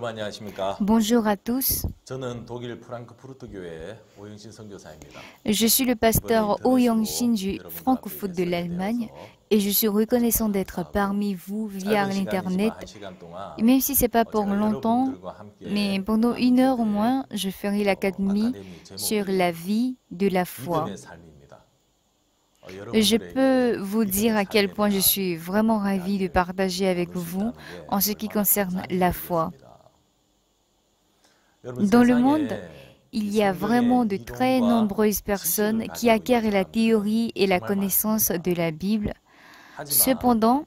여러분 안녕하십니까? Bonjour à tous, 저는 독일 프랑크푸르트 교회 오영신 선교사입니다. je suis le pasteur Oh Young-shin du Francofoot de l'Allemagne et je suis reconnaissant d'être parmi vous via l'Internet. Et même si ce n'est pas pour longtemps, mais pendant 1 heure au moins, je ferai l'académie sur la vie de la foi. Je peux vous dire à quel point je suis vraiment ravie de partager avec vous en ce qui concerne la foi. Dans le monde, il y a vraiment de très nombreuses personnes qui acquièrent la théorie et la connaissance de la Bible. Cependant,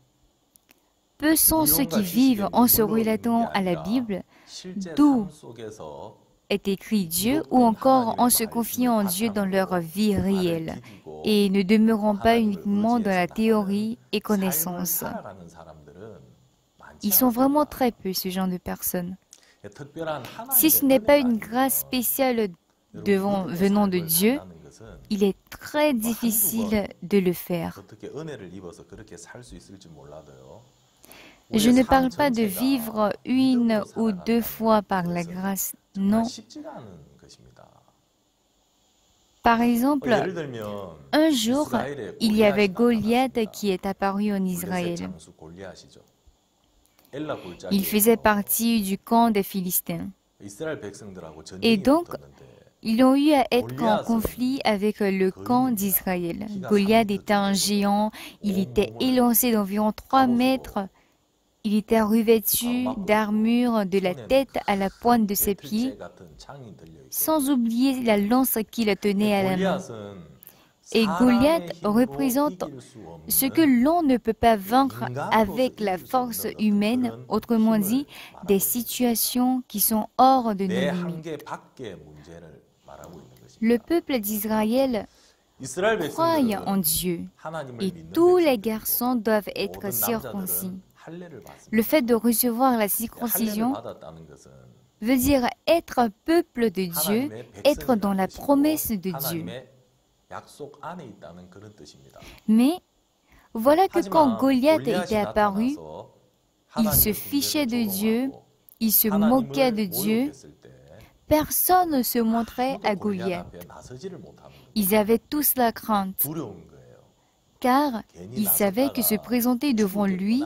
peu sont ceux qui vivent en se relatant à la Bible, d'où est écrit Dieu, ou encore en se confiant en Dieu dans leur vie réelle, et ne demeurant pas uniquement dans la théorie et connaissance. Ils sont vraiment très peu, ce genre de personnes. Si ce n'est pas une grâce spéciale venant de Dieu, il est très difficile de le faire. Je ne parle pas de vivre 1 ou 2 fois par la grâce, non. Par exemple, un jour, il y avait Goliath qui est apparu en Israël. Il faisait partie du camp des Philistins. Et donc, ils ont eu à être en conflit avec le camp d'Israël. Goliath était un géant, il était élancé d'environ 3 mètres, il était revêtu d'armure de la tête à la pointe de ses pieds, sans oublier la lance qu'il tenait à la main. Et Goliath représente ce que l'on ne peut pas vaincre avec la force humaine, autrement dit, des situations qui sont hors de nos limites. Le peuple d'Israël croit en Dieu et tous les garçons doivent être circoncis. Le fait de recevoir la circoncision veut dire être un peuple de Dieu, être dans la promesse de Dieu. Mais voilà que quand Goliath était apparu, il se fichait de Dieu, il se moquait de Dieu. Personne ne se montrait à Goliath. Ils avaient tous la crainte, car ils savaient que se présenter devant lui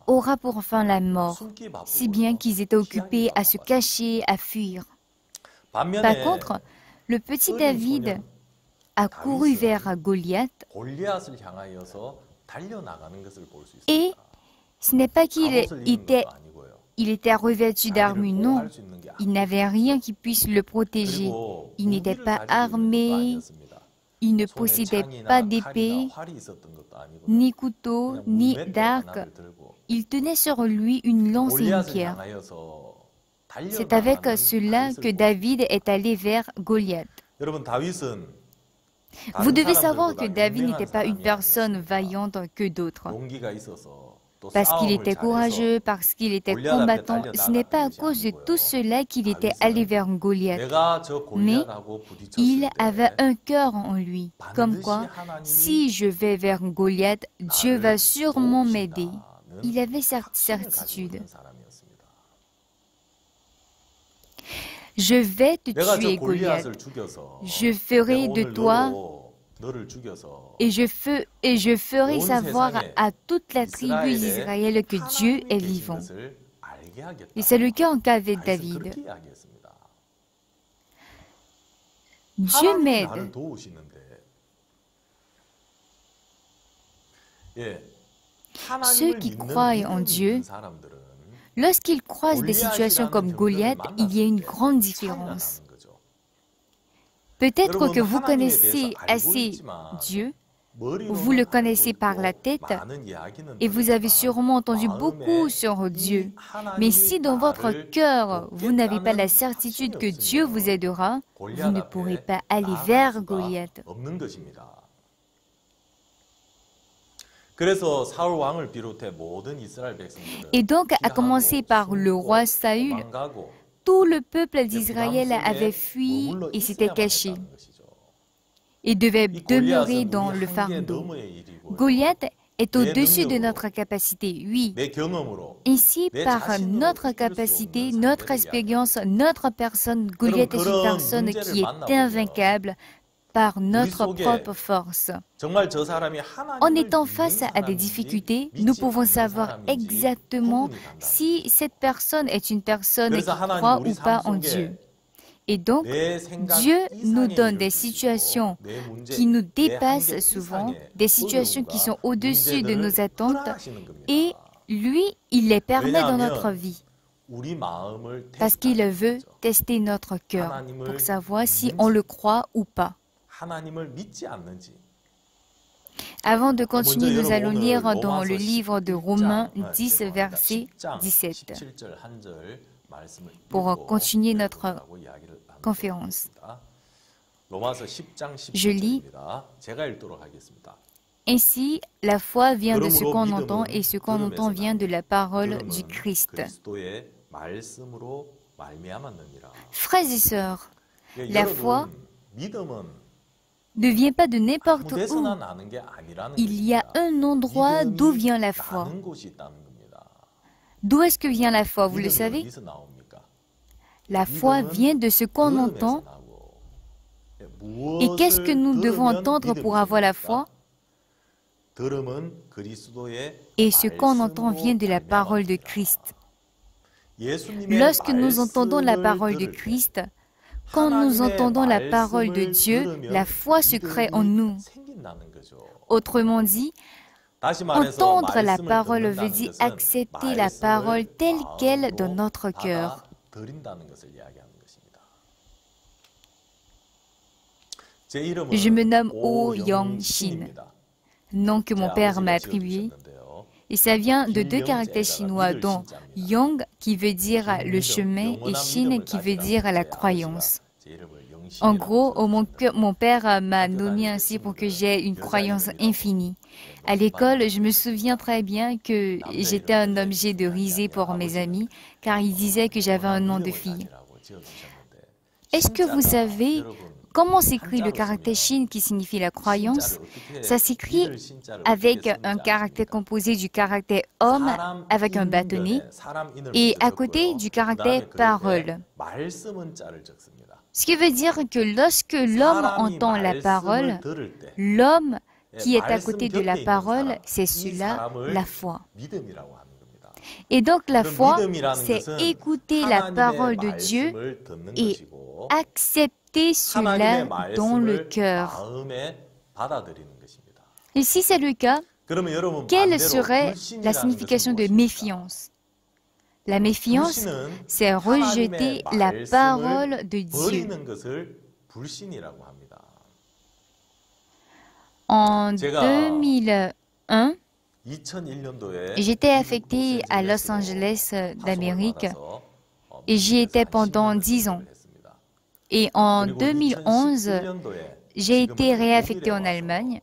aura pour fin la mort, si bien qu'ils étaient occupés à se cacher, à fuir. Par contre, le petit David a couru vers Goliath et ce n'est pas qu'il était revêtu d'armure, non. Il n'avait rien qui puisse le protéger. Il n'était pas armé, il ne possédait pas d'épée, ni couteau, ni d'arc. Il tenait sur lui une lance et une pierre. C'est avec cela que David est allé vers Goliath. Vous devez savoir que David n'était pas une personne vaillante que d'autres. Parce qu'il était courageux, parce qu'il était combattant, ce n'est pas à cause de tout cela qu'il était allé vers Goliath. Mais il avait un cœur en lui, comme quoi, si je vais vers Goliath, Dieu va sûrement m'aider. Il avait cette certitude. Je vais te tuer, Goliath. Je ferai de toi et je ferai savoir à toute la tribu d'Israël que Dieu est vivant. Et c'est le cas qu'avait David. Dieu m'aide. Ceux qui croient en Dieu, lorsqu'ils croisent des situations comme Goliath, il y a une grande différence. Peut-être que vous connaissez assez Dieu, vous le connaissez par la tête, et vous avez sûrement entendu beaucoup sur Dieu. Mais si dans votre cœur, vous n'avez pas la certitude que Dieu vous aidera, vous ne pourrez pas aller vers Goliath. Et donc, à commencer par le roi Saül, tout le peuple d'Israël avait fui et s'était caché et devait demeurer dans le fardeau. Goliath est au-dessus de notre capacité, oui. Ainsi, par notre capacité, notre expérience, notre personne, Goliath est une personne qui est invaincable par notre propre force. En étant face à des difficultés, nous pouvons savoir exactement si cette personne est une personne qui croit ou pas en Dieu. Et donc, Dieu nous donne des situations qui nous dépassent souvent, des situations qui sont au-dessus de nos attentes, et lui, il les permet dans notre vie. Parce qu'il veut tester notre cœur pour savoir si on le croit ou pas. Avant de continuer, nous allons lire dans le livre de Romains 10, verset 17, pour continuer notre conférence. Je lis. Ainsi, la foi vient de ce qu'on entend et ce qu'on entend vient de la parole du Christ. Frères et sœurs, la foi ne vient pas de n'importe où. Il y a un endroit d'où vient la foi. D'où est-ce que vient la foi, vous le savez? La foi vient de ce qu'on entend. Et qu'est-ce que nous devons entendre pour avoir la foi? Et ce qu'on entend vient de la parole de Christ. Lorsque nous entendons la parole de Christ, quand nous entendons la parole de Dieu, la foi se crée en nous. Autrement dit, entendre la parole veut dire accepter la parole telle qu'elle dans notre cœur. Je me nomme Oh Young-shin, nom que mon père m'a attribué. Et ça vient de deux caractères chinois, dont Yong qui veut dire le chemin et Shin qui veut dire la croyance. En gros, mon père m'a nommé ainsi pour que j'aie une croyance infinie. À l'école, je me souviens très bien que j'étais un objet de risée pour mes amis, car ils disaient que j'avais un nom de fille. Est-ce que vous savez comment s'écrit le caractère Shin qui signifie la croyance? Ça s'écrit avec un caractère composé du caractère homme avec un bâtonnet et à côté du caractère parole. Ce qui veut dire que lorsque l'homme entend la parole, l'homme qui est à côté de la parole, c'est cela la foi. Et donc la foi, c'est écouter la parole de Dieu et accepter cela dans le cœur. Et si c'est le cas, quelle serait la signification de méfiance? La méfiance, c'est rejeter la parole de Dieu. En 2001, j'étais affectée à Los Angeles d'Amérique et j'y étais pendant 10 ans. Et en 2011, j'ai été réaffectée en Allemagne.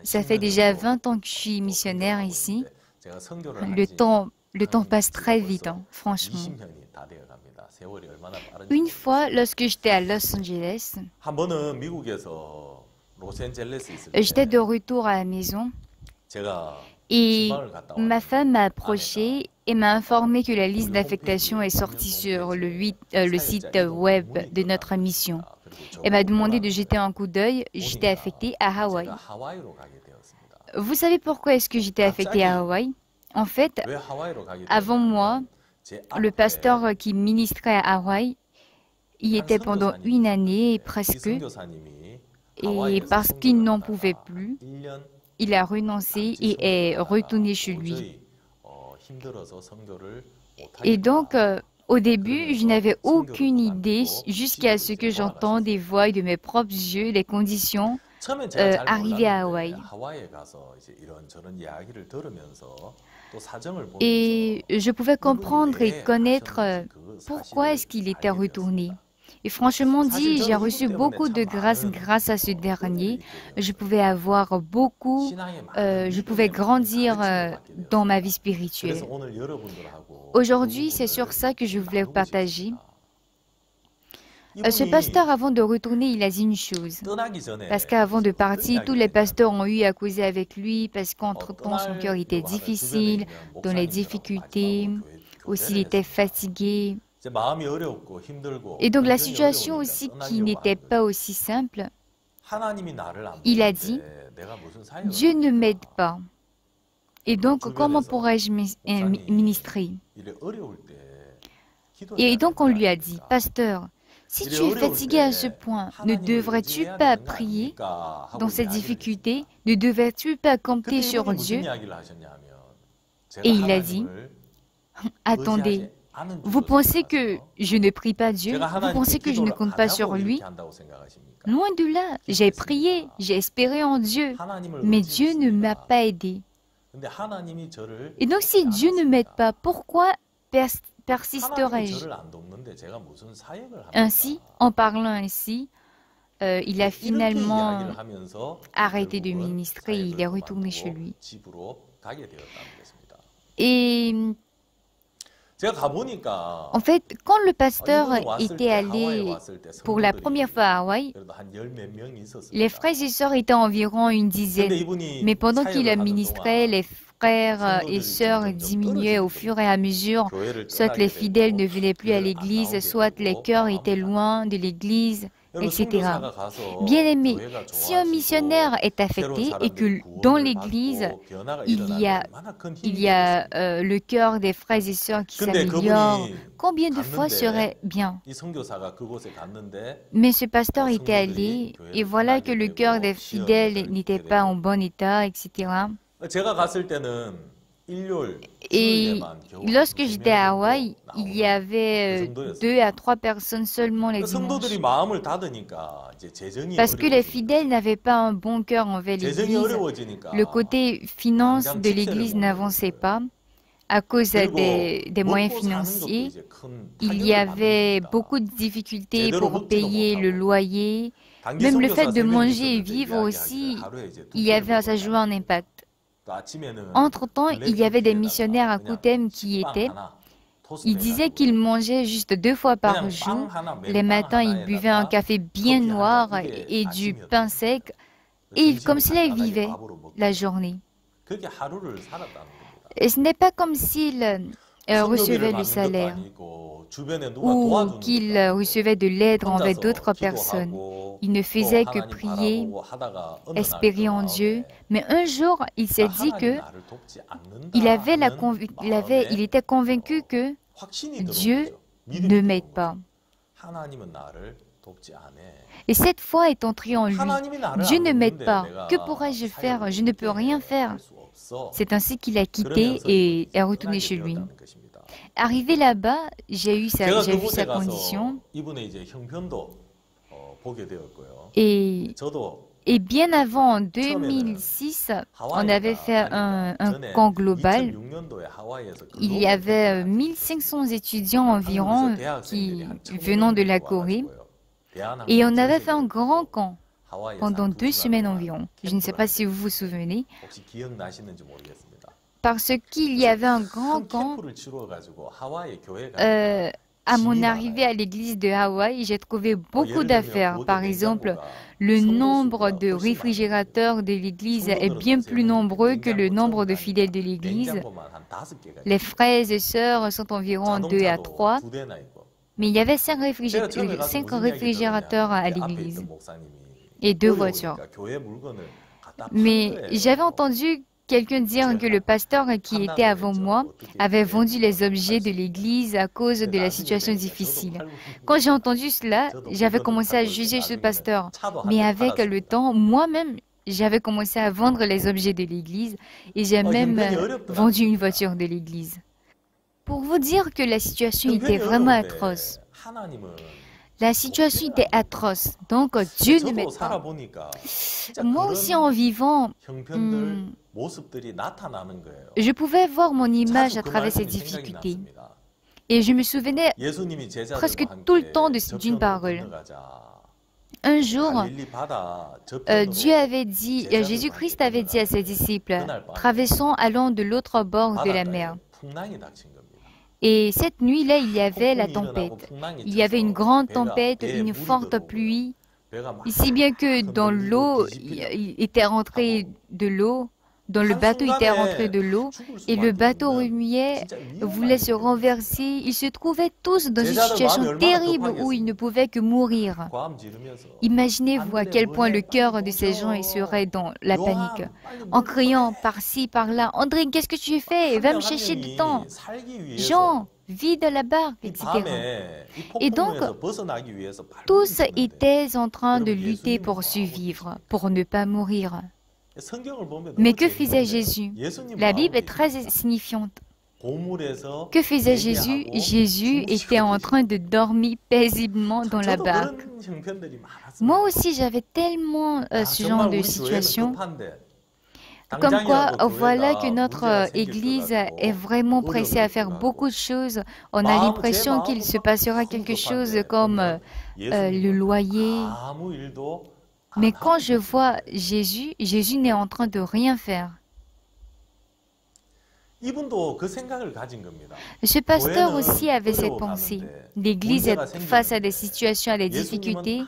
Ça fait déjà 20 ans que je suis missionnaire ici. Le temps passe très vite, hein, franchement. Une fois, lorsque j'étais à Los Angeles, j'étais de retour à la maison et ma femme m'a approché et m'a informé que la liste d'affectation est sortie sur le site web de notre mission. Elle m'a demandé de jeter un coup d'œil. J'étais affectée à Hawaï. Vous savez pourquoi est-ce que j'étais affectée à Hawaï? En fait, avant moi, le pasteur qui ministrait à Hawaï y était pendant une année presque. Et parce qu'il n'en pouvait plus, il a renoncé et est retourné chez lui. Et donc, au début, je n'avais aucune idée jusqu'à ce que j'entende et voie de mes propres yeux les conditions arriver à Hawaï. Et je pouvais comprendre et connaître pourquoi est-ce qu'il était retourné. Et franchement dit, j'ai reçu beaucoup de grâce grâce à ce dernier. Je pouvais avoir beaucoup, je pouvais grandir dans ma vie spirituelle. Aujourd'hui, c'est sur ça que je voulais vous partager. Ce pasteur, avant de retourner, il a dit une chose. Parce qu'avant de partir, tous les pasteurs ont eu à causer avec lui parce qu'entre-temps, son cœur était difficile, dans les difficultés. Aussi, il était fatigué. Et donc, la situation aussi qui n'était pas aussi simple, il a dit, Dieu ne m'aide pas. Et donc, comment pourrais-je ministrer? Et donc, on lui a dit, pasteur, si tu es fatigué à ce point, ne devrais-tu pas prier dans cette difficulté? Ne devrais-tu pas compter sur Dieu? Et il a dit, attendez, vous pensez que je ne prie pas Dieu? Vous pensez que je ne compte pas sur lui? Loin de là, j'ai prié, j'ai espéré en Dieu, mais Dieu ne m'a pas aidé. Et donc si Dieu ne m'aide pas, pourquoi persisterai-je? Ainsi, en parlant ainsi, il a finalement arrêté de ministrer et il est retourné chez lui. Et en fait, quand le pasteur était allé pour la première fois à Hawaï, les frères et sœurs étaient environ une dizaine. Mais pendant qu'il administrait, les frères et sœurs diminuaient au fur et à mesure. Soit les fidèles ne venaient plus à l'église, soit les cœurs étaient loin de l'église, etc. Bien aimé, si un missionnaire est affecté et que dans l'église, il y a le cœur des frères et sœurs qui s'améliore, combien de fois serait bien? Mais ce pasteur était allé et voilà que le cœur des fidèles n'était pas en bon état, etc. Et lorsque j'étais à Hawaï, il y avait 2 à 3 personnes seulement les dimanches. Parce que les fidèles n'avaient pas un bon cœur envers l'Église. Le côté finance de l'Église n'avançait pas à cause des moyens financiers. Il y avait beaucoup de difficultés pour payer le loyer. Même le fait de manger et vivre aussi, il y avait, ça jouait un impact. Entre-temps, il y avait des missionnaires à Kutem qui étaient. Ils disaient qu'ils mangeaient juste 2 fois par jour. Les matins, ils buvaient un café bien noir et du pain sec. Et comme cela, ils vivaient la journée. Et ce n'est pas comme s'ils recevaient le salaire ou qu'ils recevaient de l'aide envers d'autres personnes. Il ne faisait que prier, espérer en Dieu. Mais un jour, il s'est dit que il était convaincu que Dieu ne m'aide pas. Et cette foi est entrée en lui. Dieu ne m'aide pas. Que pourrais-je faire? Je ne peux rien faire. C'est ainsi qu'il a quitté et est retourné chez lui. Arrivé là-bas, j'ai vu sa condition. Et bien avant, en 2006, on avait fait un camp global. Il y avait 1500 étudiants environ venant de la Corée. Et on avait fait un grand camp pendant 2 semaines environ. Je ne sais pas si vous vous souvenez. Parce qu'il y avait un grand camp. À mon arrivée à l'église de Hawaï, j'ai trouvé beaucoup d'affaires. Par exemple, le nombre de réfrigérateurs de l'église est bien plus nombreux que le nombre de fidèles de l'église. Les frères et sœurs sont environ 2 à 3. Mais il y avait 5 réfrigérateurs à l'église et 2 voitures. Mais j'avais entendu quelqu'un dire que le pasteur qui était avant moi avait vendu les objets de l'église à cause de la situation difficile. Quand j'ai entendu cela, j'avais commencé à juger ce pasteur. Mais avec le temps, moi-même, j'avais commencé à vendre les objets de l'église et j'ai même vendu une voiture de l'église. Pour vous dire que la situation était vraiment atroce. La situation était atroce, donc Dieu ne m'aide pas. Moi aussi, en vivant, je pouvais voir mon image à travers ces difficultés. Et je me souvenais presque tout le temps d'une parole. Un jour, Jésus-Christ avait dit à ses disciples, « Traversons, allons de l'autre bord de la mer. » Et cette nuit-là, il y avait la tempête. Il y avait une grande tempête, une forte pluie, si bien que dans l'eau, il était rentré de l'eau, dans le bateau était rentré de l'eau, et le bateau remuait, voulait se renverser. Ils se trouvaient tous dans une situation terrible où ils ne pouvaient que mourir. Imaginez-vous à quel point le cœur de ces gens serait dans la panique, en criant par-ci, par-là, « André, qu'est-ce que tu fais? Va me chercher du temps. Jean, vide la barque, etc. » Et donc, tous étaient en train de lutter pour survivre, pour ne pas mourir. Mais que faisait Jésus? La Bible est très signifiante. Que faisait Jésus? Jésus était en train de dormir paisiblement dans la barque. Moi aussi, j'avais tellement ce genre de situation. Comme quoi, voilà que notre Église est vraiment pressée à faire beaucoup de choses. On a l'impression qu'il se passera quelque chose comme le loyer. Mais quand je vois Jésus, Jésus n'est en train de rien faire. Ce pasteur aussi avait cette pensée. L'Église est face à des situations, à des difficultés,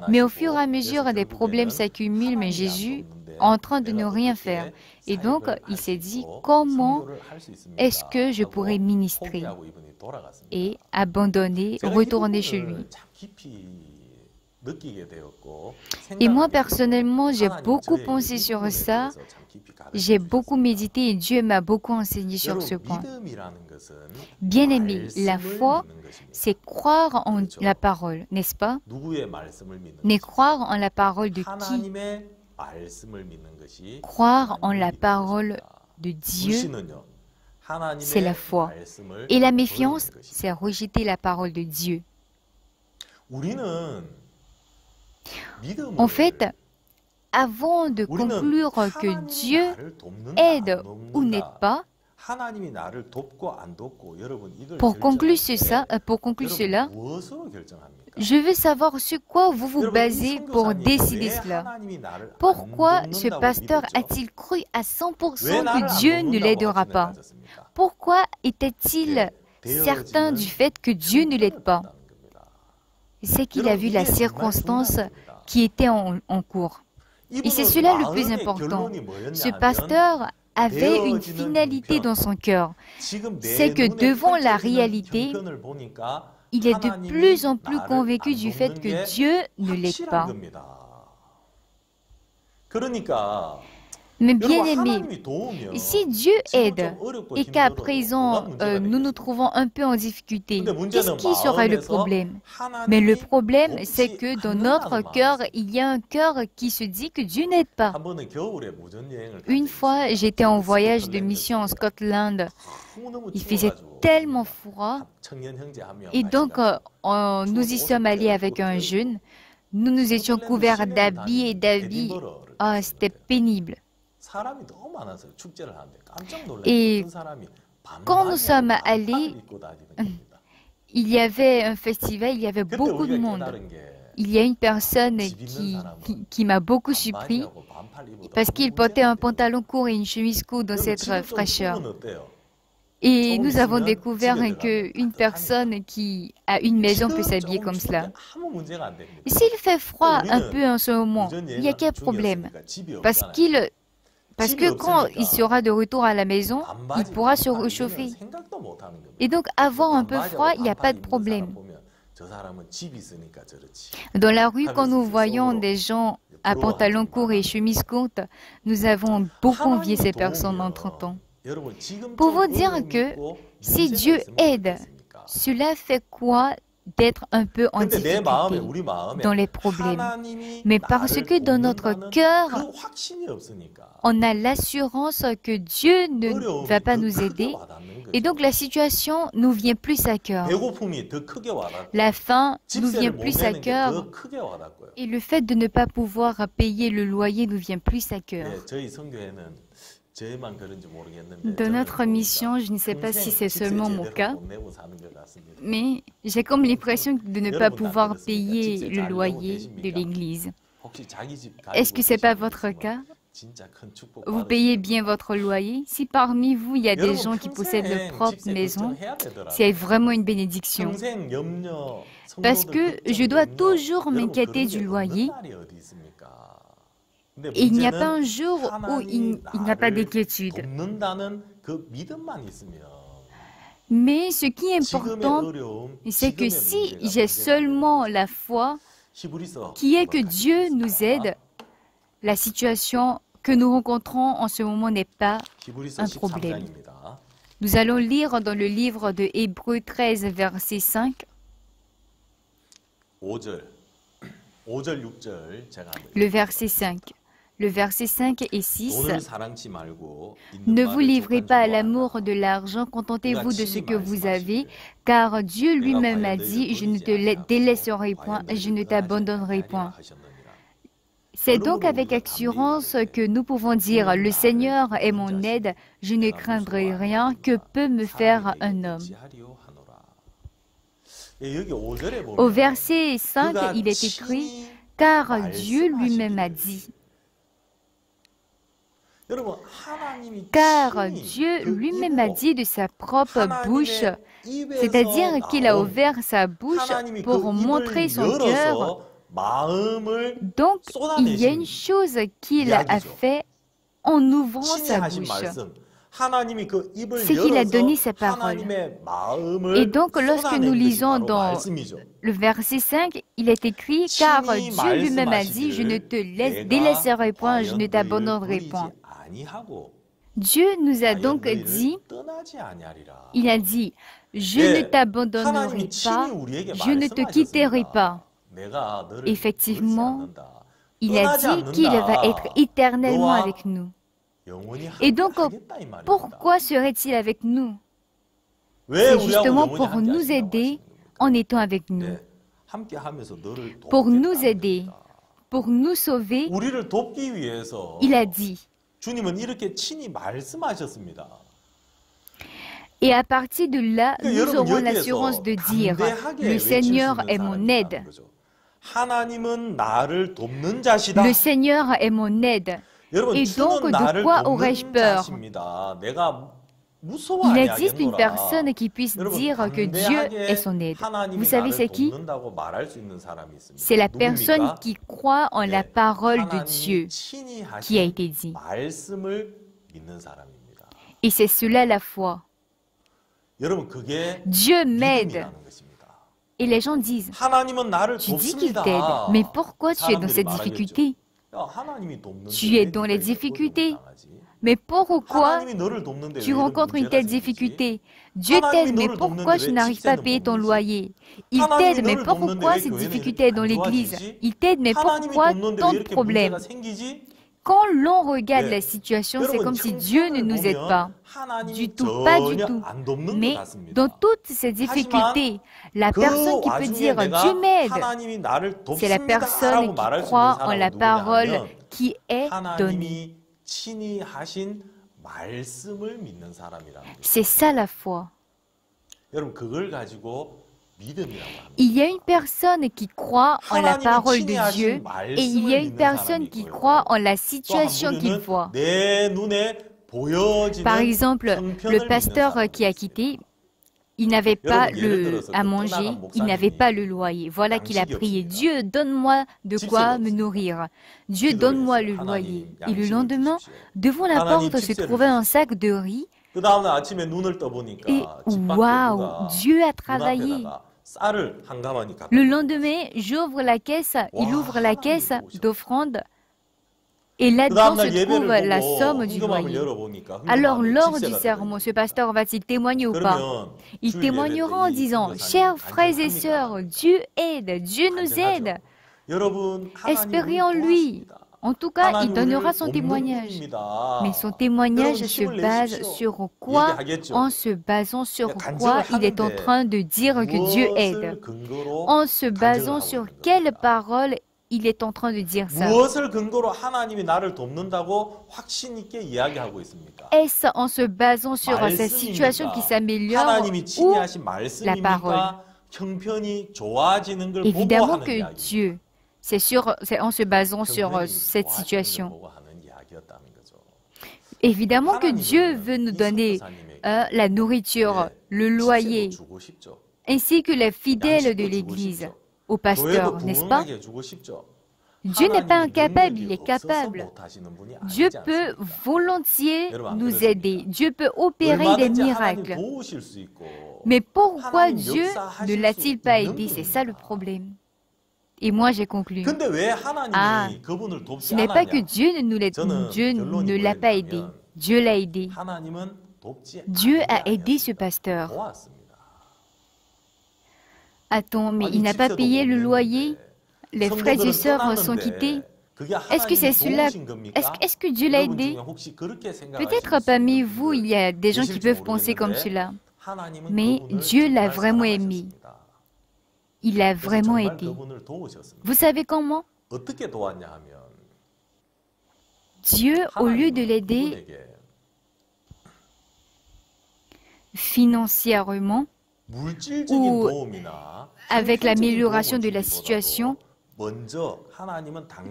mais au fur et à mesure, des problèmes s'accumulent, mais Jésus est en train de ne rien faire. Et donc, il s'est dit, comment est-ce que je pourrais ministrer? Et abandonner, retourner chez lui. Et moi, personnellement, j'ai beaucoup pensé sur ça. J'ai beaucoup médité et Dieu m'a beaucoup enseigné sur ce point. Bien-aimé, la foi, c'est croire en la parole, n'est-ce pas? Mais croire en la parole de qui? Croire en la parole de Dieu, c'est la foi. Et la méfiance, c'est rejeter la parole de Dieu. En fait, avant de conclure que Dieu aide ou n'aide pas, pour conclure cela, je veux savoir sur quoi vous vous basez pour décider cela. Pourquoi ce pasteur a-t-il cru à 100% que Dieu ne l'aidera pas? Pourquoi était-il certain du fait que Dieu ne l'aide pas? C'est qu'il a vu la circonstance qui était en cours. Et c'est cela le plus important. Ce pasteur avait une finalité dans son cœur. C'est que devant la réalité, il est de plus en plus convaincu du fait que Dieu ne l'aide pas. Mais bien aimé, si Dieu aide et qu'à présent nous nous trouvons un peu en difficulté, qu'est-ce qui sera le problème? Mais le problème, c'est que dans notre cœur, il y a un cœur qui se dit que Dieu n'aide pas. Une fois, j'étais en voyage de mission en Scotland. Il faisait tellement froid. Et donc, nous y sommes allés avec un jeune. Nous nous étions couverts d'habits et d'habits. Ah, c'était pénible. Et quand nous sommes allés, il y avait un festival, il y avait beaucoup de monde. Il y a une personne qui m'a beaucoup surpris parce qu'il portait un pantalon court et une chemise courte dans cette fraîcheur. Et nous avons découvert qu'une personne qui a une maison peut s'habiller comme cela. Et s'il fait froid un peu en ce moment, il y a quel problème? Parce que quand il sera de retour à la maison, il pourra se réchauffer. Et donc, avoir un peu froid, il n'y a pas de problème. Dans la rue, quand nous voyons des gens à pantalon court et chemise courte, nous avons beaucoup envié ces personnes en 30 ans. Pour vous dire que si Dieu aide, cela fait quoi d'être un peu en difficulté dans les problèmes? Mais parce que dans notre cœur, on a l'assurance que Dieu ne va pas nous aider et donc la situation nous vient plus à cœur. La faim nous vient plus à cœur et le fait de ne pas pouvoir payer le loyer nous vient plus à cœur. Dans notre mission, je ne sais pas si c'est seulement mon cas, mais j'ai comme l'impression de ne pas pouvoir payer le loyer de l'église. Est-ce que ce n'est pas votre cas? Vous payez bien votre loyer? Si parmi vous, il y a des gens qui possèdent leur propre maison, c'est vraiment une bénédiction. Parce que je dois toujours m'inquiéter du loyer. Et il n'y a pas un jour où il n'y a pas d'inquiétude. Mais ce qui est important, c'est que si j'ai seulement la foi, qui est que Dieu nous aide, la situation que nous rencontrons en ce moment n'est pas un problème. Nous allons lire dans le livre de Hébreux 13, verset 5. Le verset 5. Le verset 5 et 6. Ne vous livrez pas à l'amour de l'argent, contentez-vous de ce que vous avez, car Dieu lui-même a dit, je ne te délaisserai point, je ne t'abandonnerai point. C'est donc avec assurance que nous pouvons dire, le Seigneur est mon aide, je ne craindrai rien, que peut me faire un homme. Au verset 5, il est écrit, car Dieu lui-même a dit. Car Dieu lui-même a dit de sa propre bouche, c'est-à-dire qu'il a ouvert sa bouche pour montrer son cœur. Donc, il y a une chose qu'il a fait en ouvrant sa bouche. C'est qu'il a donné sa parole. Et donc, lorsque nous lisons dans le verset 5, il est écrit, car Dieu lui-même a dit, je ne te délaisserai point, je ne t'abandonnerai point. Dieu nous a donc dit, il a dit, je ne t'abandonnerai pas, je ne te quitterai pas. Effectivement, il a dit qu'il va être éternellement avec nous. Et donc, pourquoi serait-il avec nous? C'est justement pour nous aider en étant avec nous. Pour nous aider, pour nous sauver, il a dit. Et à partir de là, nous aurons l'assurance de dire, le Seigneur est mon aide. Le Seigneur est mon aide. Et donc, de quoi aurais-je peur? Il existe une personne qui puisse dire que Dieu est son aide. Vous savez c'est qui? C'est la personne qui croit en la parole de Dieu qui a été dit. Et c'est cela la foi. Dieu m'aide. Et les gens disent, tu dis qu'il t'aide, mais pourquoi tu es dans cette difficulté? Tu es dans les difficultés. Mais pourquoi tu rencontres une telle difficulté? Dieu t'aide, mais pourquoi tu n'arrives pas à payer ton loyer? Il t'aide, mais pourquoi cette difficulté est dans l'église? Il t'aide, mais pourquoi tant de problèmes? Quand l'on regarde la situation, c'est comme si Dieu ne nous aide pas. Du tout, pas du tout. Mais dans toutes ces difficultés, la personne qui peut dire « Dieu m'aide », c'est la personne qui croit en la parole qui est donnée. C'est ça la foi. Il y a une personne qui croit en la parole de Dieu et il y a une personne qui croit en la situation qu'il voit. Par exemple, le pasteur qui a quitté, il n'avait pas à manger, il n'avait pas le loyer. Voilà qu'il a prié, Dieu, donne-moi de quoi me nourrir. Dieu, donne-moi le loyer. Et le lendemain, devant la porte se trouvait un sac de riz. Et waouh, Dieu a travaillé. Le lendemain, j'ouvre la caisse, il ouvre la caisse d'offrande. Et là-dedans se trouve la somme du loyer. Alors, lors du sermon, ce pasteur va-t-il témoigner ou pas? Il témoignera en disant, « Chers frères et sœurs, Dieu aide, Dieu nous aide. Espérez en lui. » En tout cas, il donnera son témoignage. Mais son témoignage se base sur quoi? En se basant sur quoi il est en train de dire que Dieu aide. En se basant sur quelle parole il est en train de dire ça. Est-ce en se basant sur cette situation qui s'améliore ou la parole? Évidemment que Dieu. C'est en se basant sur cette situation. Évidemment que Dieu veut nous donner la nourriture, le loyer, ainsi que les fidèles de l'Église, au pasteur, n'est-ce pas? Dieu n'est pas incapable, il est capable. Dieu peut volontiers nous aider. Dieu peut opérer des miracles. Mais pourquoi Dieu ne l'a-t-il pas aidé? C'est ça le problème. Et moi, j'ai conclu. Ah, ce n'est pas que Dieu ne l'a pas aidé. Dieu l'a aidé. Dieu a aidé ce pasteur. Attends, mais il n'a pas payé le loyer? Les frères et sœurs sont quittés? Est-ce que c'est cela? Est-ce que Dieu l'a aidé? Peut-être parmi vous, il y a des gens qui peuvent penser comme cela. Mais Dieu l'a vraiment aimé. Il l'a vraiment aidé. Vous savez comment? Dieu, au lieu de l'aider financièrement ou avec l'amélioration de la situation,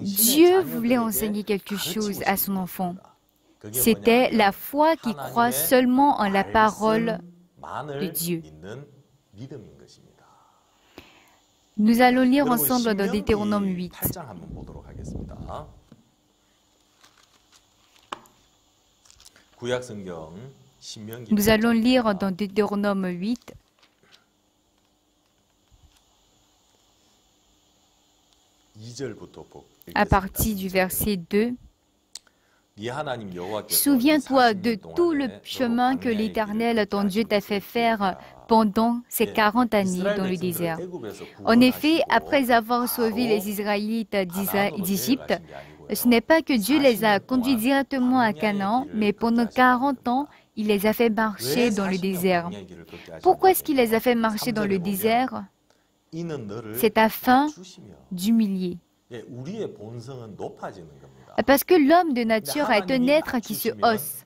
Dieu voulait enseigner quelque chose à son enfant. C'était la foi qui croit seulement en la parole de Dieu. Nous allons lire ensemble dans Deutéronome 8. Nous allons lire dans Deutéronome 8. À partir du verset 2. Souviens-toi de tout le chemin que l'Éternel, ton Dieu, t'a fait faire pendant ces 40 années dans le désert. En effet, après avoir sauvé les Israélites d'Égypte, ce n'est pas que Dieu les a conduits directement à Canaan, mais pendant 40 ans, il les a fait marcher dans le désert. Pourquoi est-ce qu'il les a fait marcher dans le désert? C'est afin d'humilier. Parce que l'homme de nature est un être qui se hausse.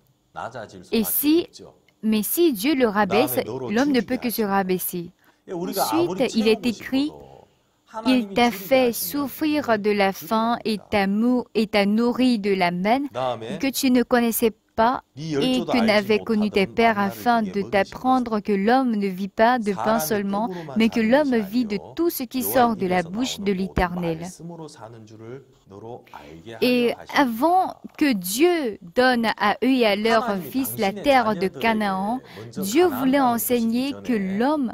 Mais si Dieu le rabaisse, l'homme ne peut que se rabaisser. Ensuite, il est écrit, « Il t'a fait souffrir de la faim et t'a nourri de la manne que tu ne connaissais pas et que n'avaient connu tes pères afin de t'apprendre que l'homme ne vit pas de pain seulement, mais que l'homme vit de tout ce qui sort de la bouche de l'Éternel. » Et avant que Dieu donne à eux et à leurs fils la terre de Canaan, Dieu voulait enseigner que l'homme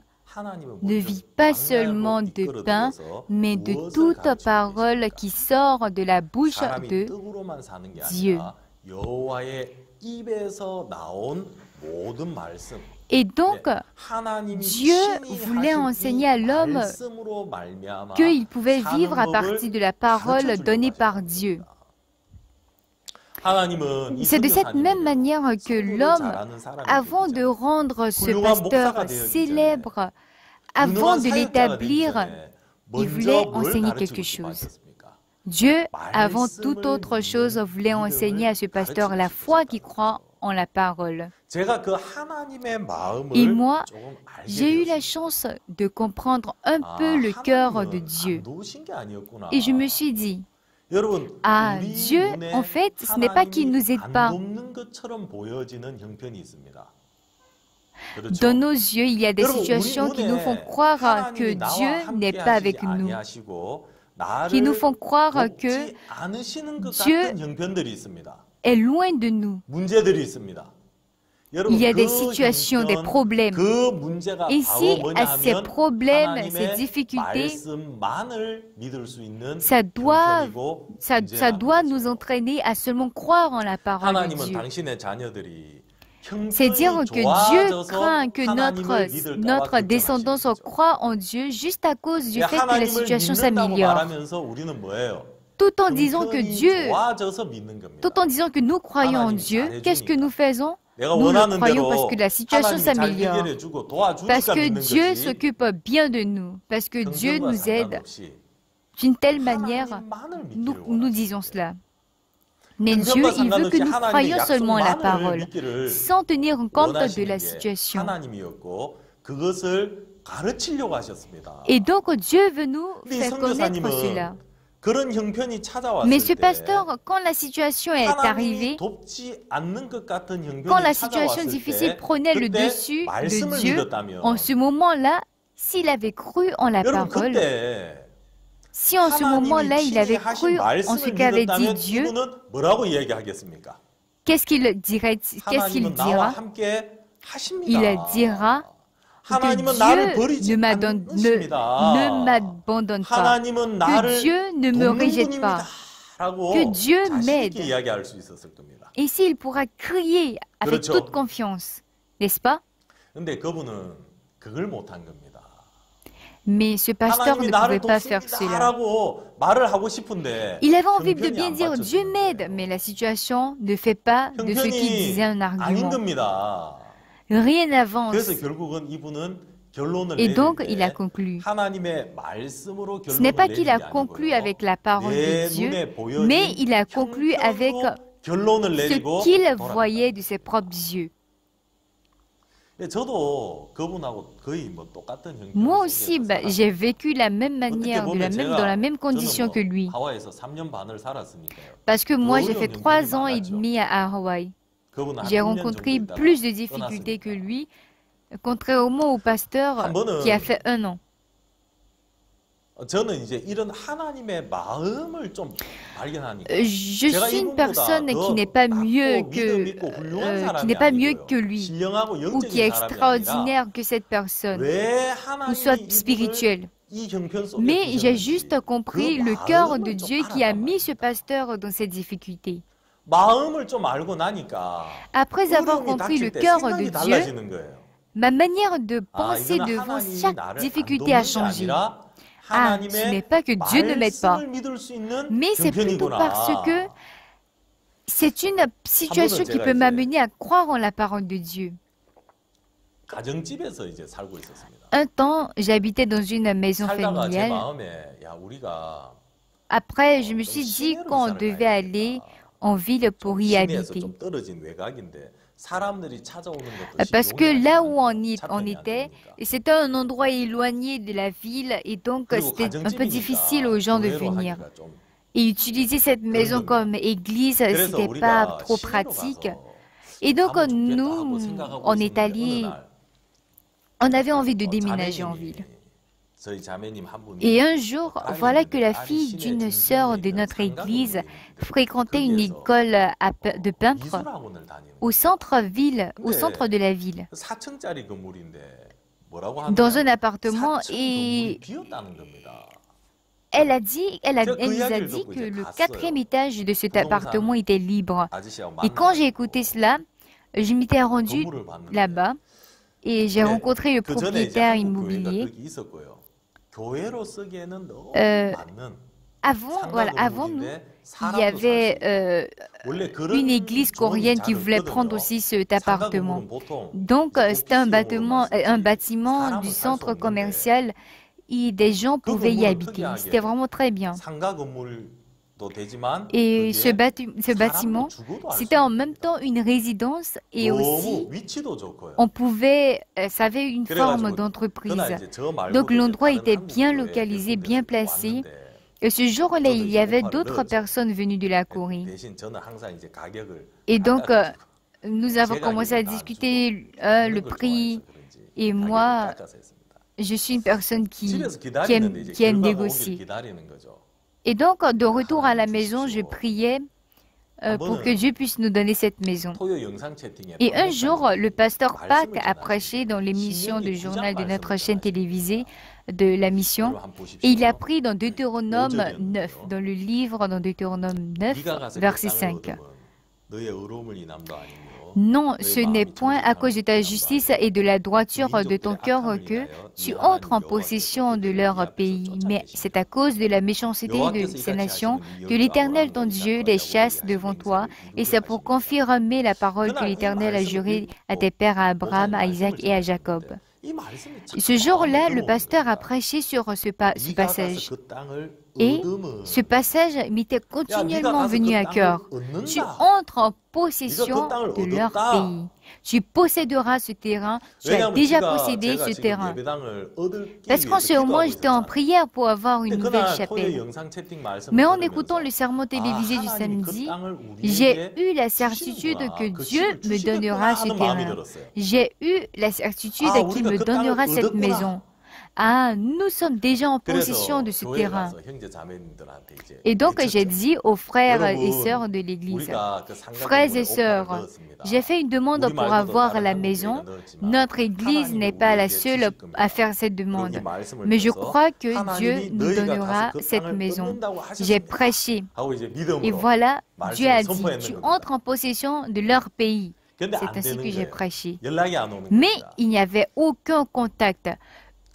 ne vit pas seulement de pain, mais de toute parole qui sort de la bouche de Dieu. Et donc, Dieu voulait enseigner à l'homme qu'il pouvait vivre à partir de la parole donnée par Dieu. C'est de cette même manière que l'homme, avant de rendre ce pasteur célèbre, avant de l'établir, il voulait enseigner quelque chose. Dieu, avant toute autre chose, voulait enseigner à ce pasteur la foi qui croit en la parole. Et moi, j'ai eu la chance de comprendre un peu le cœur de Dieu. Et je me suis dit, ah, Dieu, en fait, ce n'est pas qu'il ne nous aide pas. Dans nos yeux, il y a des situations qui nous font croire que Dieu n'est pas avec nous, qui nous font croire que Dieu est loin de nous. Il y a des situations, des problèmes. Ici, à ces problèmes, ces difficultés, ça doit nous entraîner à seulement croire en la parole de Dieu. C'est dire que Dieu craint que notre descendance croit en Dieu juste à cause du fait que la situation s'améliore. Tout en disant que nous croyons en Dieu, qu'est-ce que nous faisons? Nous le croyons parce que la situation s'améliore, parce que Dieu s'occupe bien de nous, parce que Dieu nous aide. D'une telle manière, nous disons cela. Mais Dieu, il veut que nous croyions seulement la parole, sans tenir compte de la situation. Et donc, Dieu veut nous faire connaître cela. Mais ce pasteur, quand la situation est arrivée, quand la situation difficile prenait le dessus de Dieu, en ce moment-là, s'il avait cru en la parole, si en ce moment-là il avait cru en ce qu'avait dit Dieu, qu'est-ce qu'il dirait, qu'est-ce qu'il dira? Il dira que Dieu ne m'abandonne pas, que Dieu ne me rejette pas, que Dieu m'aide. Ici, il pourra crier avec toute confiance, n'est-ce pas? Mais ce pasteur ne pouvait pas faire cela. Il avait envie de bien dire Dieu m'aide, mais la situation ne fait pas de ce qu'il disait un argument. Rien n'avance. Et donc, il a conclu. Ce n'est pas qu'il a conclu avec la parole de Dieu, mais il a conclu avec ce qu'il voyait de ses propres yeux. Moi aussi, j'ai vécu la même manière, dans la même condition que lui. Parce que moi, j'ai fait 3 ans et demi à Hawaï. J'ai rencontré plus de difficultés que lui, contrairement au pasteur qui a fait 1 an. Je suis une personne qui n'est pas mieux que lui, ou qui est extraordinaire que cette personne, ou soit spirituelle. Mais j'ai juste compris le cœur de Dieu qui a mis ce pasteur dans cette difficulté. Après avoir compris le cœur de Dieu, ma manière de penser devant chaque difficulté a changé. Ah, ce n'est pas que Dieu ne m'aide pas, mais c'est plutôt parce que c'est une situation qui peut m'amener à croire en la parole de Dieu. Un temps, j'habitais dans une maison familiale. Après, je me suis dit qu'on devait aller en ville pour y habiter. Parce que là où on était, c'était un endroit éloigné de la ville et donc c'était un peu difficile aux gens de venir. Et utiliser cette maison comme église, c'était pas trop pratique. Et donc nous, on est allés, on avait envie de déménager en ville. Et un jour, voilà que la fille d'une sœur de notre église fréquentait une école de peintre au centre-ville, au centre de la ville, dans un appartement, et elle nous a dit que le 4e étage de cet appartement était libre. Et quand j'ai écouté cela, je m'étais rendue là-bas et j'ai rencontré le propriétaire immobilier. Avant nous, il y avait une église coréenne qui voulait prendre aussi cet appartement. Donc, c'était un bâtiment du centre commercial et des gens pouvaient y habiter. C'était vraiment très bien. Et ce bâtiment, c'était en même temps une résidence et aussi, ça avait une forme d'entreprise. Donc l'endroit était bien localisé, bien placé. Et ce jour-là, il y avait d'autres personnes venues de la Corée. Et donc, nous avons commencé à discuter le prix. Et moi, je suis une personne qui aime négocier. Et donc, de retour à la maison, je priais pour que Dieu puisse nous donner cette maison. Et un jour, le pasteur Park a prêché dans l'émission de journal de notre chaîne télévisée de la mission, et il a pris dans Deutéronome 9, dans le livre dans Deutéronome 9, verset 5. Non, ce n'est point à cause de ta justice et de la droiture de ton cœur que tu entres en possession de leur pays, mais c'est à cause de la méchanceté de ces nations que l'Éternel, ton Dieu, les chasse devant toi, et c'est pour confirmer la parole que l'Éternel a juré à tes pères, à Abraham, à Isaac et à Jacob. Ce jour-là, le pasteur a prêché sur ce passage. Et ce passage m'était continuellement venu à cœur. Tu entres en possession de leur pays. Tu posséderas ce terrain. Tu as déjà possédé ce terrain. Parce qu'en ce moment, j'étais en prière pour avoir une nouvelle chapelle. Mais en écoutant le sermon télévisé du samedi, j'ai eu la certitude que Dieu me donnera ce terrain. J'ai eu la certitude qu'il me donnera cette maison. Ah, nous sommes déjà en possession de ce terrain. Et donc, j'ai dit aux frères et sœurs de l'Église, frères et sœurs, j'ai fait une demande pour avoir la maison. Notre Église n'est pas la seule à faire cette demande. Mais je crois que Dieu nous donnera cette maison. J'ai prêché. Et voilà, Dieu a dit, tu entres en possession de leur pays. C'est ainsi que j'ai prêché. Mais il n'y avait aucun contact.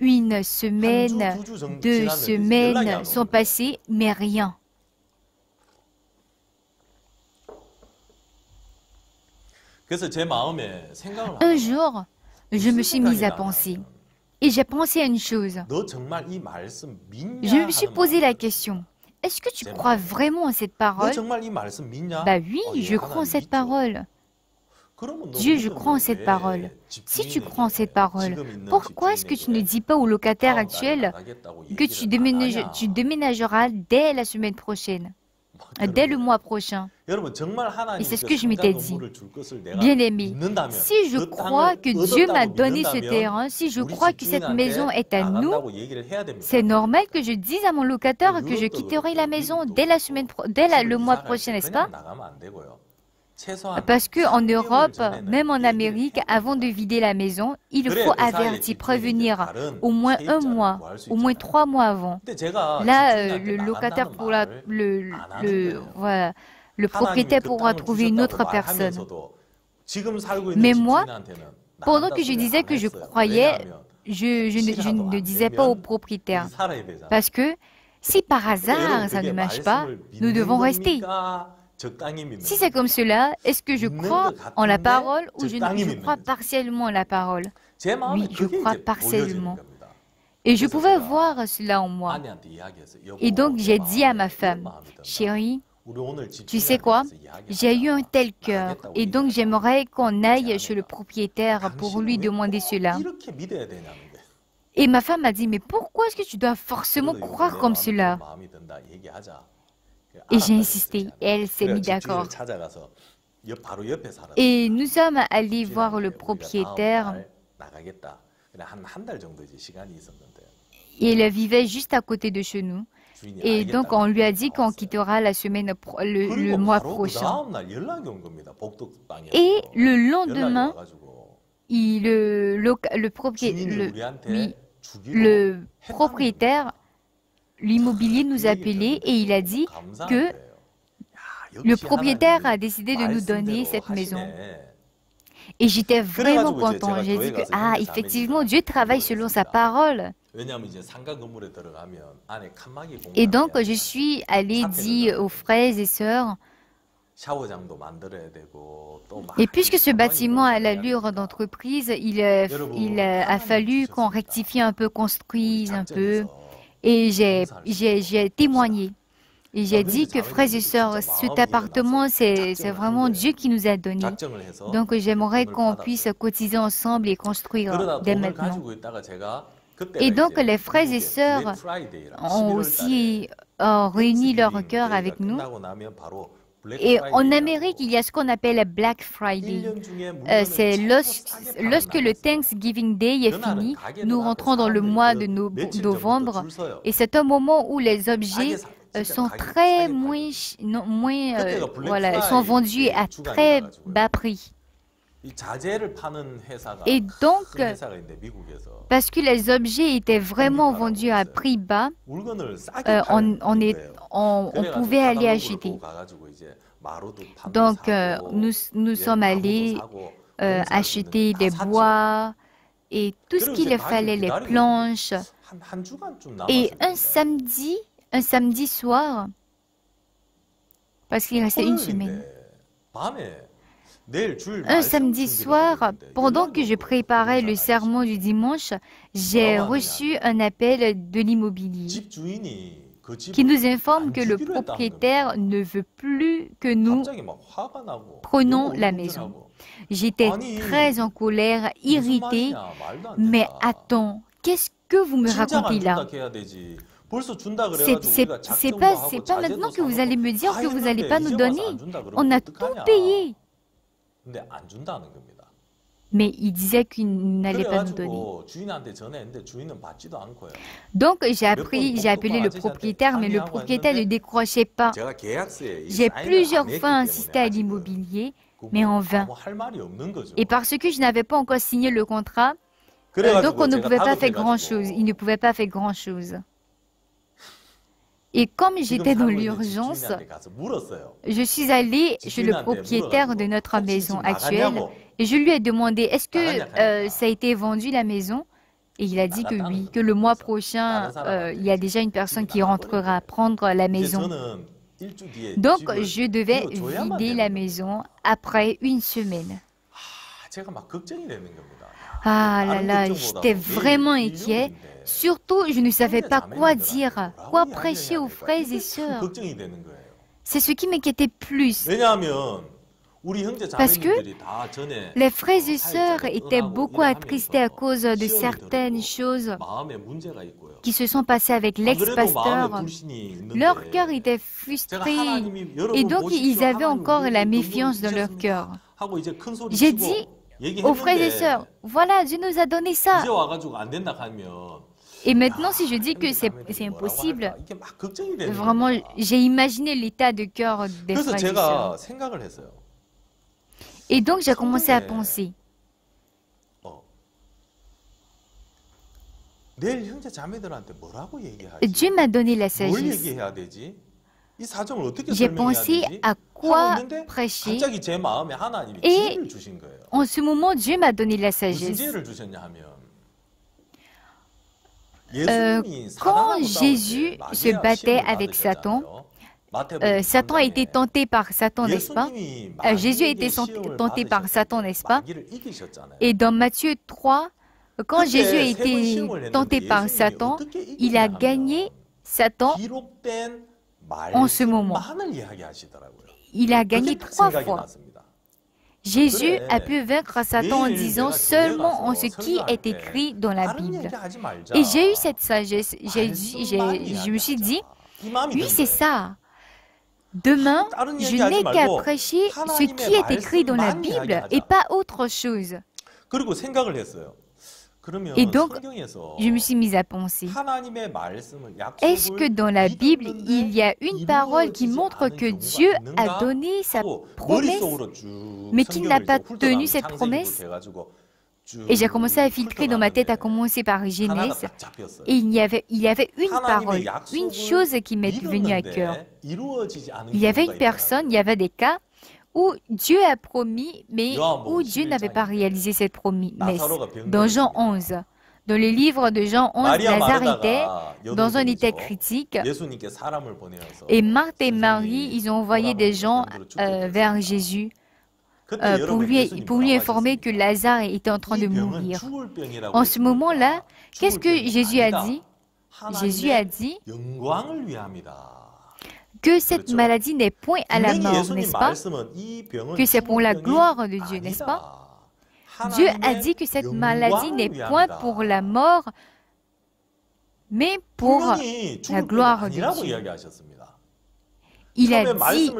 Une semaine, 2 semaines sont passées, mais rien. Un jour, je me suis mise à penser. Et j'ai pensé à une chose. Je me suis posé la question. Est-ce que tu crois vraiment en cette parole? Bah oui, je crois en cette parole. Dieu, je crois en cette parole. Si tu crois en cette parole, pourquoi est-ce que tu ne dis pas au locataire actuel que tu déménageras dès la semaine prochaine, dès le mois prochain? Et c'est ce que je m'étais dit. Bien-aimé, si je crois que Dieu m'a donné ce terrain, si je crois que cette maison est à nous, c'est normal que je dise à mon locataire que je quitterai la maison dès le mois prochain, n'est-ce pas? Parce qu'en Europe, même en Amérique, avant de vider la maison, il faut avertir, prévenir au moins 1 mois, au moins 3 mois avant. Là, le locataire pourra, voilà, le propriétaire pourra trouver une autre personne. Mais moi, pendant que je disais que je croyais, je ne disais pas au propriétaire. Parce que si par hasard ça ne marche pas, nous devons rester. Si c'est comme cela, est-ce que je crois en la parole ou je crois partiellement en la parole? Oui, je crois partiellement. Et je pouvais voir cela en moi. Et donc j'ai dit à ma femme, chérie, tu sais quoi? J'ai eu un tel cœur et donc j'aimerais qu'on aille chez le propriétaire pour lui demander cela. Et ma femme m'a dit, mais pourquoi est-ce que tu dois forcément croire comme cela? Et j'ai insisté, elle s'est mise d'accord. Et nous sommes allés voir le propriétaire. Il vivait juste à côté de chez nous. Et donc on lui a dit qu'on quittera la semaine, le mois prochain. Et le lendemain, le propriétaire, l'immobilier nous a appelés et il a dit que le propriétaire a décidé de nous donner cette maison. Et j'étais vraiment content. J'ai dit que, effectivement, Dieu travaille selon sa parole. Et donc, je suis allée dire aux frères et sœurs, et puisque ce bâtiment a l'allure d'entreprise, il a fallu qu'on rectifie un peu, construise un peu. Et j'ai témoigné. Et j'ai dit que, frères et sœurs, cet appartement, c'est vraiment Dieu qui nous a donné. Donc, j'aimerais qu'on puisse cotiser ensemble et construire dès maintenant. Et donc, les frères et sœurs ont aussi réuni leur cœur avec nous. Et en Amérique, il y a ce qu'on appelle Black Friday. C'est lorsque le Thanksgiving Day est fini, nous rentrons dans le mois de novembre. Et c'est un moment où les objets sont sont vendus à très bas prix. Et donc, parce que les objets étaient vraiment vendus à prix bas, on pouvait aller acheter. Donc, nous sommes allés acheter des bois et tout ce qu'il fallait, les planches. Et un samedi soir, parce qu'il restait une semaine, un samedi soir, pendant que je préparais le sermon du dimanche, j'ai reçu un appel de l'immobilier. qui nous informe que le propriétaire ne veut plus que nous prenions la maison. J'étais très en colère, irritée, mais attends, qu'est-ce que vous me racontez là? C'est pas maintenant que vous allez me dire que vous n'allez pas nous donner. On a tout payé. Mais il disait qu'il n'allait pas nous donner. Donc j'ai appelé le propriétaire, mais le propriétaire ne décrochait pas. J'ai plusieurs fois insisté à l'immobilier, mais en vain. Et parce que je n'avais pas encore signé le contrat, donc on ne pouvait pas faire grand-chose. Il ne pouvait pas faire grand-chose. Et comme j'étais dans l'urgence, je suis allée chez le propriétaire de notre maison actuelle et je lui ai demandé, est-ce que ça a été vendu la maison? Et il a dit que oui, que le mois prochain, il y a déjà une personne qui rentrera prendre la maison. Donc, je devais vider la maison après une semaine. Ah là là, j'étais vraiment inquiet. Surtout, je ne savais pas quoi dire, quoi prêcher aux frères et sœurs. C'est ce qui m'inquiétait plus. Parce que les frères et sœurs étaient beaucoup attristés à cause de certaines choses qui se sont passées avec l'ex-pasteur. Leur cœur était frustré et donc ils avaient encore la méfiance dans leur cœur. J'ai dit aux frères et sœurs, voilà, Dieu nous a donné ça. Et maintenant, si je dis que c'est impossible, vraiment, j'ai imaginé l'état de cœur des frères et sœurs. Et donc, j'ai commencé à penser. Dieu m'a donné la sagesse. J'ai pensé à quoi prêcher et en ce moment, Dieu m'a donné la sagesse. Quand Jésus se battait avec Satan, Satan a été tenté par Satan, n'est-ce pas? Jésus a été tenté par Satan, n'est-ce pas? Et dans Matthieu 3, quand Jésus a été tenté par Satan, il a gagné Satan en ce moment. Il a gagné 3 fois. Jésus a pu vaincre Satan en disant seulement en ce qui est écrit dans la Bible. Et j'ai eu cette sagesse. Je me suis dit, oui, c'est ça. Demain, je n'ai qu'à prêcher ce qui est écrit dans la Bible et pas autre chose. Et donc, je me suis mise à penser, est-ce que dans la Bible, il y a une parole qui montre que Dieu a donné sa promesse, mais qu'il n'a pas tenu cette promesse? Et j'ai commencé à filtrer dans ma tête, à commencer par Genèse, et il y avait une parole, une chose qui m'est venue à cœur. Il y avait une personne, il y avait des cas où Dieu a promis, mais où Dieu n'avait pas réalisé cette promesse. Dans Jean 11, dans le livre de Jean 11, Lazare était dans un état critique, et Marthe et Marie, ils ont envoyé des gens vers Jésus pour lui informer que Lazare était en train de mourir. En ce moment-là, qu'est-ce que Jésus a dit? Jésus a dit que cette maladie n'est point à la mort, n'est-ce pas? Que c'est pour la gloire de Dieu, n'est-ce pas? Dieu a dit que cette maladie n'est point pour la mort, mais pour la gloire de Dieu. Il a dit,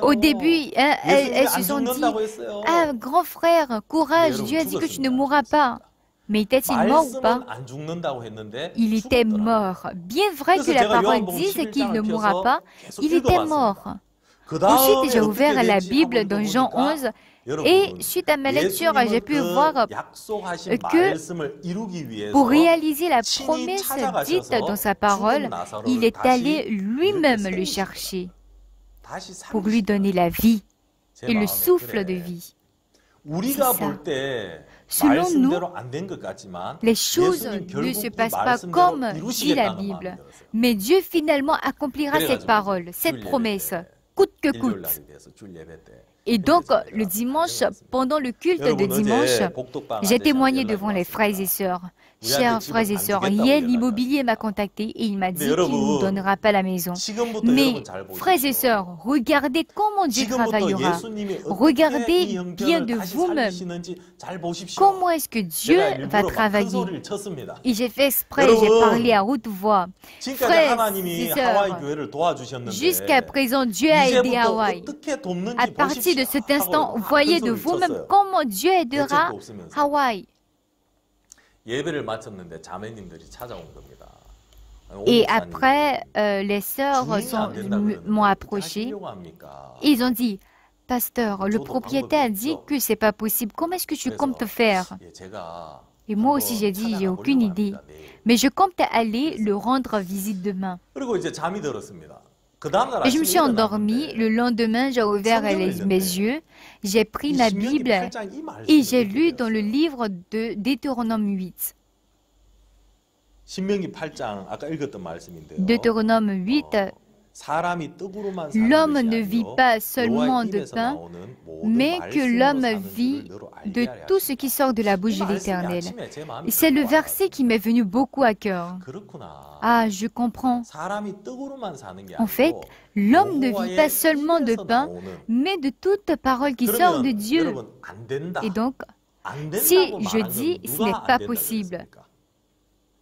au début, elles se sont dit, « Ah, grand frère, courage, Dieu a dit que tu ne mourras pas. » Mais était-il mort ou pas? Il était mort. Bien vrai que la parole dise qu'il ne mourra pas, il était mort. Ensuite, j'ai ouvert la Bible dans Jean 11 et suite à ma lecture, j'ai pu voir que pour réaliser la promesse dite dans sa parole, il est allé lui-même le chercher pour lui donner la vie et le souffle de vie. C'est ça. Selon nous, les choses ne se passent pas comme dit la Bible. Mais Dieu finalement accomplira cette parole, cette promesse, coûte que coûte. Et donc, le dimanche, pendant le culte de dimanche, j'ai témoigné devant les frères et sœurs. Chers frères et sœurs, hier l'immobilier m'a contacté et il m'a dit qu'il ne nous donnera pas la maison. Mais, frères et sœurs, regardez comment Dieu travaillera. Regardez bien de vous-même comment est-ce que Dieu va travailler. Et j'ai fait exprès, j'ai parlé à haute voix. Frères et sœurs, jusqu'à présent, Dieu a aidé Hawaï. À partir de cet instant, voyez de vous-même comment Dieu aidera Hawaï. Et après, les sœurs m'ont approché. Ils ont dit, Pasteur, le propriétaire a dit que c'est pas possible. Comment est-ce que tu comptes faire? Et moi aussi, j'ai dit, j'ai aucune idée. Mais je compte aller le rendre visite demain. Et je me suis endormie. Le lendemain, j'ai ouvert mes yeux, j'ai pris ma Bible et j'ai lu dans le livre de Deutéronome 8. Deutéronome 8, l'homme ne vit pas seulement de pain, mais que l'homme vit de tout ce qui sort de la bouche de l'Éternel. Et c'est le verset qui m'est venu beaucoup à cœur. Ah, je comprends. En fait, l'homme ne vit pas seulement de pain, mais de toute parole qui sort de Dieu. Et donc, si je dis ce n'est pas possible,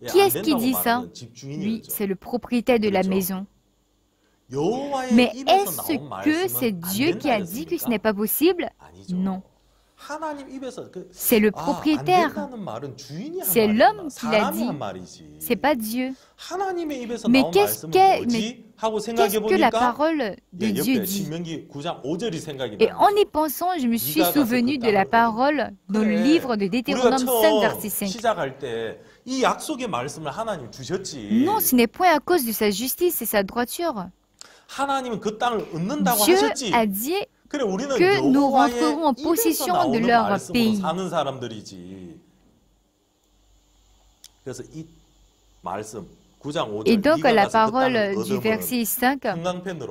qui est-ce qui dit ça? Oui, c'est le propriétaire de la maison. Mais est-ce que c'est Dieu qui a dit que ce n'est pas possible? Non. C'est le propriétaire. C'est l'homme qui l'a dit. C'est pas Dieu. Mais qu'est-ce que la parole de Dieu dit? Et en y pensant, je me suis souvenu de la parole dans le livre de Deutéronome 5, verset 5. Non, ce n'est point à cause de sa justice et sa droiture. Dieu a dit que nous rentrerons en possession de leur pays. Et donc la parole du verset 5,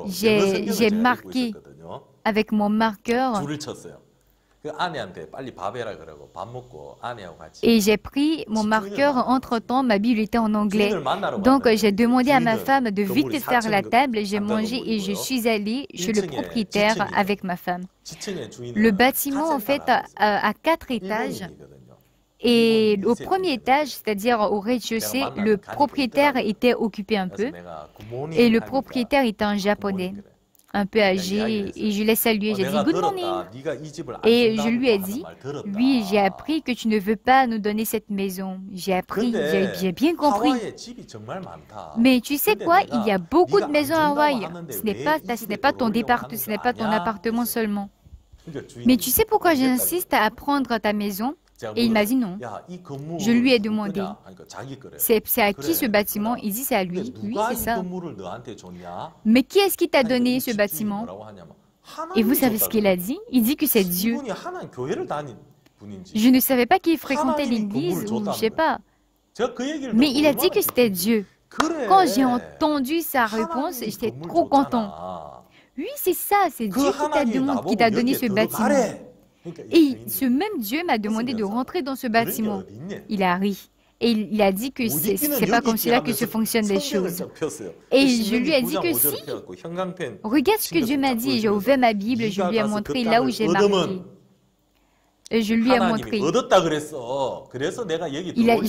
j'ai marqué avec mon marqueur et j'ai pris mon marqueur. Entre-temps, ma Bible était en anglais. Donc, j'ai demandé à ma femme de vite faire la table. J'ai mangé et je suis allée chez le propriétaire avec ma femme. Le bâtiment, en fait, a 4 étages. Et au premier étage, c'est-à-dire au rez-de-chaussée, le propriétaire était occupé un peu. Et le propriétaire était un Japonais, un peu âgé, et je l'ai salué, j'ai dit « Good morning ». Et je lui ai dit « Oui, j'ai appris que tu ne veux pas nous donner cette maison. J'ai appris, j'ai bien compris. Mais tu sais quoi, il y a beaucoup de maisons à Hawaï. Ce n'est pas ton département, ce n'est pas ton appartement seulement. Mais tu sais pourquoi j'insiste à prendre ta maison ?» Et il m'a dit non. Je lui ai demandé, c'est à qui ce bâtiment? Il dit c'est à lui. Oui, c'est ça. Mais qui est-ce qui t'a donné ce bâtiment? Et vous savez ce qu'il a dit? Il dit que c'est Dieu. Je ne savais pas qu'il fréquentait l'église ou je ne sais pas. Mais il a dit que c'était Dieu. Quand j'ai entendu sa réponse, j'étais trop content. Oui, c'est ça, c'est Dieu qui t'a donné ce bâtiment. Et ce même Dieu m'a demandé de rentrer dans ce bâtiment. Il a ri. Et il a dit que c'est pas comme cela que se fonctionnent les choses. Et je lui ai dit que si. Regarde ce que Dieu m'a dit. J'ai ouvert ma Bible et je lui ai montré là où j'ai marqué. Et je lui ai montré. Je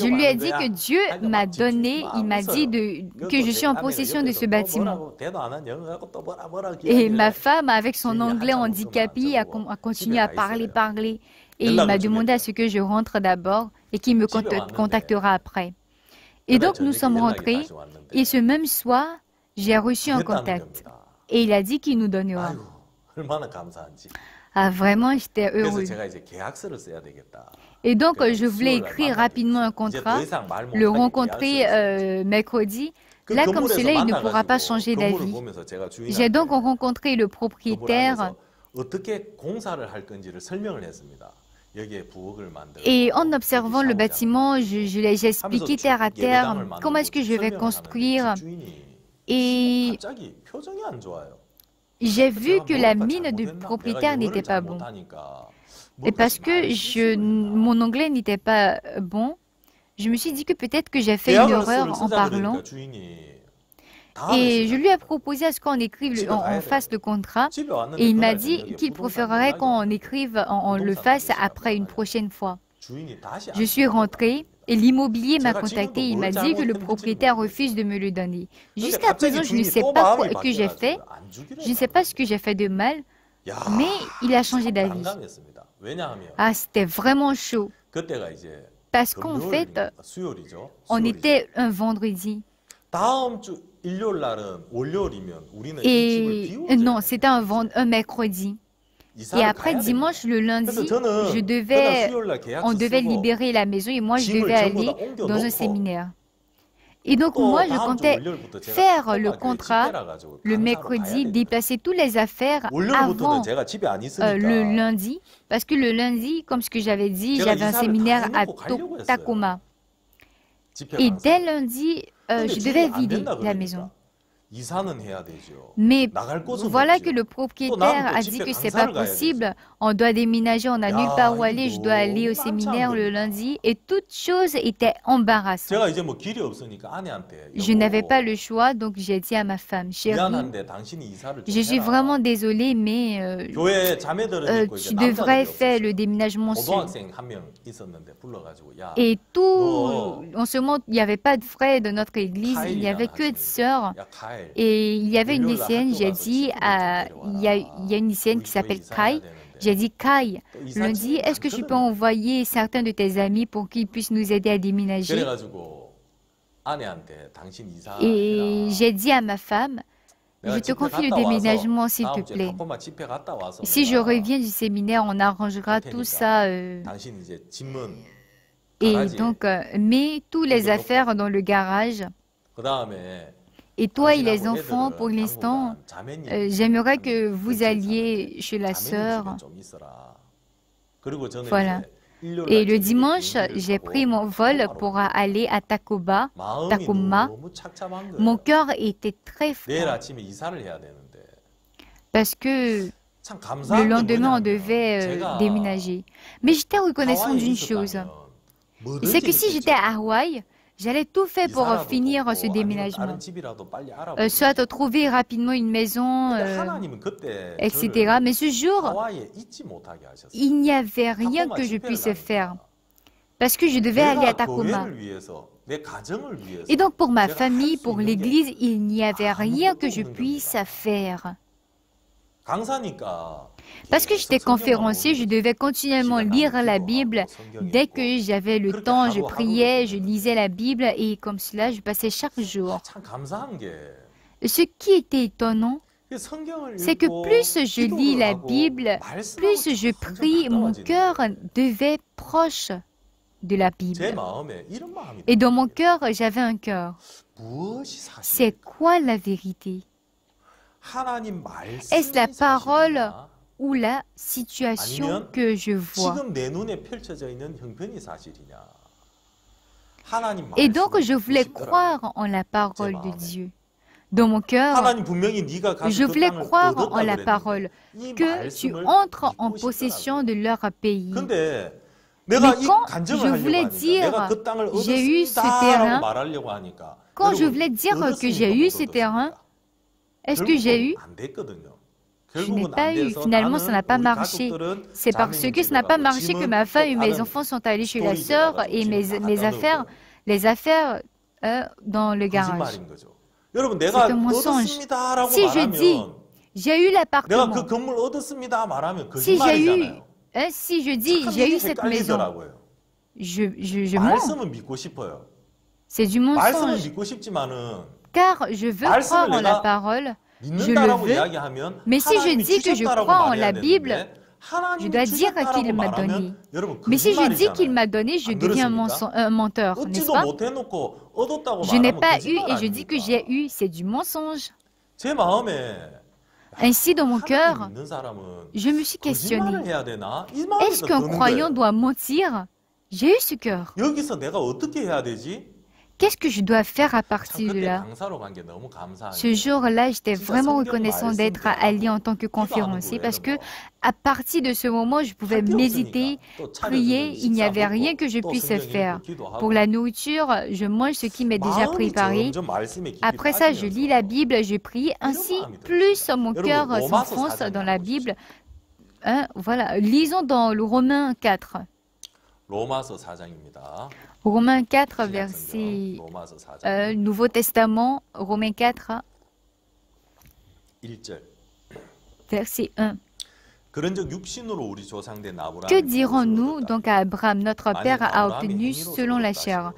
lui ai dit que Dieu m'a donné, il m'a dit que je suis en possession de ce bâtiment. Et ma femme, avec son anglais handicapé, a continué à parler. Et il m'a demandé à ce que je rentre d'abord et qu'il me contactera après. Et donc nous sommes rentrés et ce même soir, j'ai reçu un contact. Et il a dit qu'il nous donnera. Ah, vraiment, j'étais heureux. Et donc, je voulais écrire rapidement un contrat, le rencontrer mercredi. Là, comme cela, il ne pourra pas changer d'avis. J'ai donc rencontré le propriétaire. Et en observant le bâtiment, j'ai expliqué terre à terre comment est-ce que je vais construire. Et j'ai vu que la mine du propriétaire n'était pas bonne. Et parce que mon anglais n'était pas bon, je me suis dit que peut-être que j'ai fait une erreur en parlant. Et je lui ai proposé à ce qu'on écrive, on fasse le contrat. Et il m'a dit qu'il préférerait qu'on écrive, on le fasse après une prochaine fois. Je suis rentrée et l'immobilier m'a contacté. Il m'a dit que le propriétaire refuse de me le donner. Jusqu'à présent, je ne sais pas ce que j'ai fait. Je ne sais pas ce que j'ai fait de mal, mais il a changé d'avis. Ah, c'était vraiment chaud. Parce qu'en fait, on était un vendredi. Et non, c'était un mercredi. Et après, dimanche, le lundi, on devait libérer la maison et moi, je devais aller dans un séminaire. Et donc, moi, je comptais faire le contrat le mercredi, déplacer toutes les affaires avant le lundi. Parce que le lundi, comme ce que j'avais dit, j'avais un séminaire à Tacoma. Et dès lundi, je devais vider la maison. Mais voilà que le propriétaire a dit que c'est pas possible, on doit déménager, on n'a nulle part où aller, je dois aller au séminaire le lundi et toute chose était embarrassante. Je n'avais pas le choix, donc j'ai dit à ma femme, chérie, je suis vraiment désolée, mais tu devrais faire le déménagement seul. Et tout, en ce moment, il n'y avait pas de frères de notre église, il n'y avait que de sœurs. Et il y avait une lycéenne, j'ai dit, il y a une lycéenne qui s'appelle Kai. J'ai dit, Kai, lundi, est-ce que tu peux envoyer certains de tes amis pour qu'ils puissent nous aider à déménager? Et j'ai dit à ma femme, je te confie le déménagement, s'il te plaît. Si je reviens du séminaire, on arrangera tout ça. Et donc, mets toutes les affaires dans le garage. Et toi et les enfants, pour l'instant, j'aimerais que vous alliez chez la sœur. Voilà. Et le dimanche, j'ai pris mon vol pour aller à Tacoma. Mon cœur était très froid. Parce que le lendemain, on devait déménager. Mais j'étais reconnaissant d'une chose. C'est que si j'étais à Hawaï, j'allais tout faire pour finir ce déménagement. Soit trouver rapidement une maison, etc. Mais ce jour, il n'y avait rien que je puisse faire. Parce que je devais aller à Tacoma. Et donc pour ma famille, pour l'église, il n'y avait rien que je puisse faire. Parce que j'étais conférencier, je devais continuellement lire la Bible. Dès que j'avais le temps, je priais, je lisais la Bible et comme cela, je passais chaque jour. Ce qui était étonnant, c'est que plus je lis la Bible, plus je prie, mon cœur devait proche de la Bible. Et dans mon cœur, j'avais un cœur. C'est quoi la vérité? Est-ce la parole ou la situation que je vois? Et donc, je voulais croire en la parole de Dieu. Dans mon cœur, je voulais croire en la parole, que tu entres en possession de leur pays. Mais quand je voulais dire, j'ai eu ce terrain, quand je voulais dire que j'ai eu ce terrain, est-ce que j'ai eu? Je n'ai pas eu. Finalement, ça n'a pas marché. C'est parce que ça n'a pas marché que ma femme et mes enfants sont allés chez la sœur et mes affaires, les affaires dans le garage. C'est un mensonge. Si je dis, j'ai eu l'appartement, si je dis, j'ai eu cette maison, je mens. C'est du mensonge. Car je veux croire en la parole, je le veux, mais si je dis que je crois en la Bible, je dois dire qu'il m'a donné. Mais si je dis qu'il m'a donné, je deviens un menteur, n'est-ce pas? Je n'ai pas eu et je dis que j'ai eu, c'est du mensonge. Ainsi, dans mon cœur, je me suis questionné. Est-ce qu'un croyant doit mentir? J'ai eu ce cœur. qu'est-ce que je dois faire à partir de là? Ce jour-là, j'étais vraiment reconnaissant d'être allée en tant que conférencier parce que à partir de ce moment, je pouvais méditer, prier, il n'y avait rien que je puisse faire. Pour la nourriture, je mange ce qui m'est déjà préparé. Après ça, je lis la Bible, je prie. Ainsi, plus mon cœur s'enfonce dans la Bible. Voilà, lisons dans le Romains 4. Romains 4, verset Nouveau Testament, Romains 4, verset 1. Que dirons-nous donc à Abraham, notre père a obtenu selon la chair?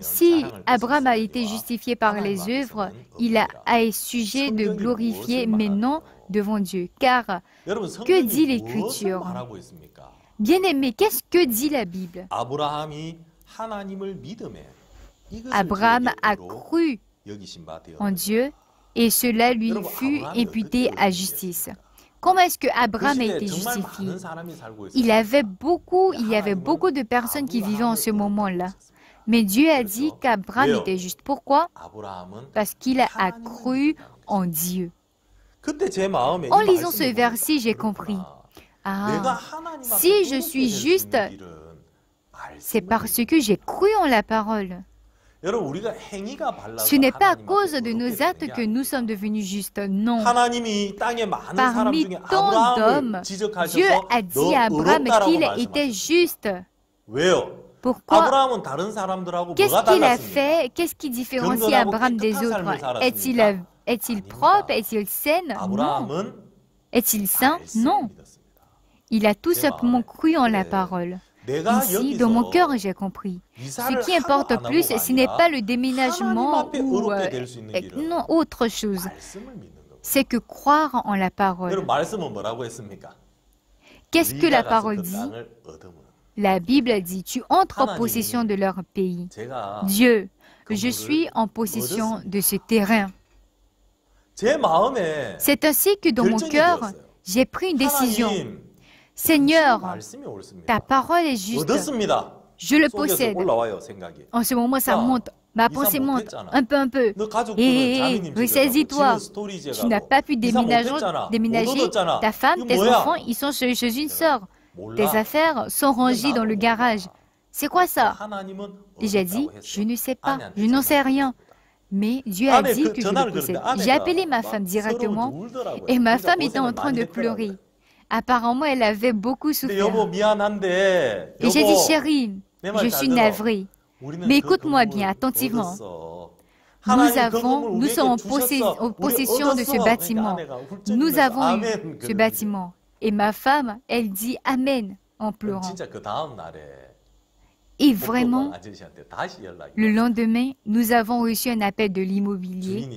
Si Abraham a été justifié par les œuvres, il a sujet de glorifier, mais non devant Dieu. Car, que dit l'Écriture? Bien-aimé, qu'est-ce que dit la Bible? Abraham a cru en Dieu et cela lui fut imputé à justice. Comment est-ce que Abraham a été justifié? Il y avait beaucoup de personnes qui vivaient en ce moment-là. Mais Dieu a dit qu'Abraham était juste. Pourquoi? Parce qu'il a cru en Dieu. En lisant ce verset, j'ai compris. Ah, si je suis juste, c'est parce que j'ai cru en la parole. Ce n'est pas à cause de nos actes que nous sommes devenus justes, non. Parmi tant d'hommes, Dieu a dit à Abraham qu'il était juste. Pourquoi? Qu'est-ce qu'il a fait? Qu'est-ce qui différencie Abraham des autres? Est-il propre? Est-il sain? Non. Est-il saint? Non. Il a tout simplement cru en la parole. Ici, dans mon cœur, j'ai compris. Ce qui importe plus, ce n'est pas le déménagement ou non, autre chose. C'est que croire en la parole. Qu'est-ce que la parole dit? La Bible dit, tu entres en possession de leur pays. Dieu, je suis en possession de ce terrain. C'est ainsi que dans mon cœur, j'ai pris une décision. Seigneur, ta parole est juste. Je le possède. En ce moment, ça monte. Ma pensée monte un peu. Hé, ressaisis-toi. Tu n'as pas pu déménager. Ta femme, tes enfants, ils sont chez une sœur. Tes affaires sont rangées dans le garage. C'est quoi ça? Et j'ai dit, je ne sais pas, je n'en sais rien. Mais Dieu a dit que je le possède. J'ai appelé ma femme directement et ma femme était en train de pleurer. Apparemment, elle avait beaucoup souffert. Et j'ai dit, chérie, je suis navrée. Mais écoute-moi bien, attentivement. Nous sommes en possession de ce bâtiment. Nous avons eu ce bâtiment. Et ma femme, elle dit Amen en pleurant. Et vraiment, le lendemain, nous avons reçu un appel de l'immobilier.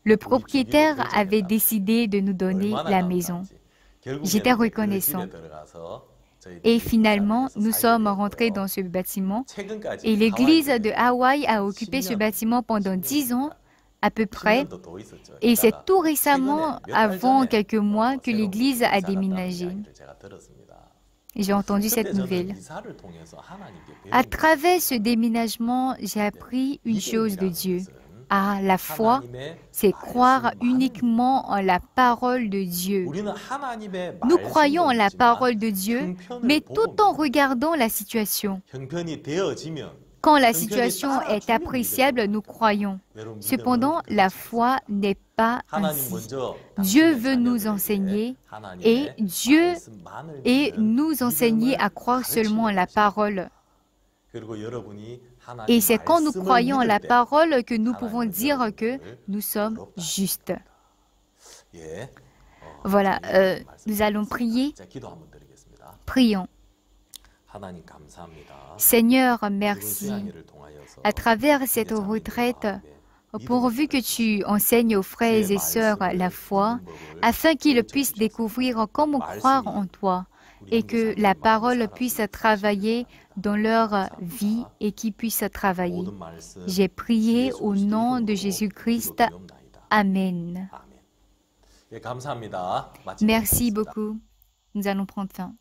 Le propriétaire avait décidé de nous donner la maison. J'étais reconnaissant. Et finalement, nous sommes rentrés dans ce bâtiment. Et l'église de Hawaï a occupé ce bâtiment pendant 10 ans, à peu près. Et c'est tout récemment, avant quelques mois, que l'église a déménagé. J'ai entendu cette nouvelle. À travers ce déménagement, j'ai appris une chose de Dieu. Ah, la foi, c'est croire uniquement en la parole de Dieu. Nous croyons en la parole de Dieu, mais tout en regardant la situation. Quand la situation est appréciable, nous croyons. Cependant, la foi n'est pas ainsi. Dieu veut nous enseigner et nous enseigner à croire seulement en la parole. Et c'est quand nous croyons en la parole que nous pouvons dire que nous sommes justes. Voilà, nous allons prier. Prions. Seigneur, merci. À travers cette retraite, pourvu que tu enseignes aux frères et sœurs la foi, afin qu'ils puissent découvrir comment croire en toi et que la parole puisse travailler dans leur vie et qu'ils puissent travailler. J'ai prié au nom de Jésus-Christ. Amen. Merci beaucoup. Nous allons prendre fin.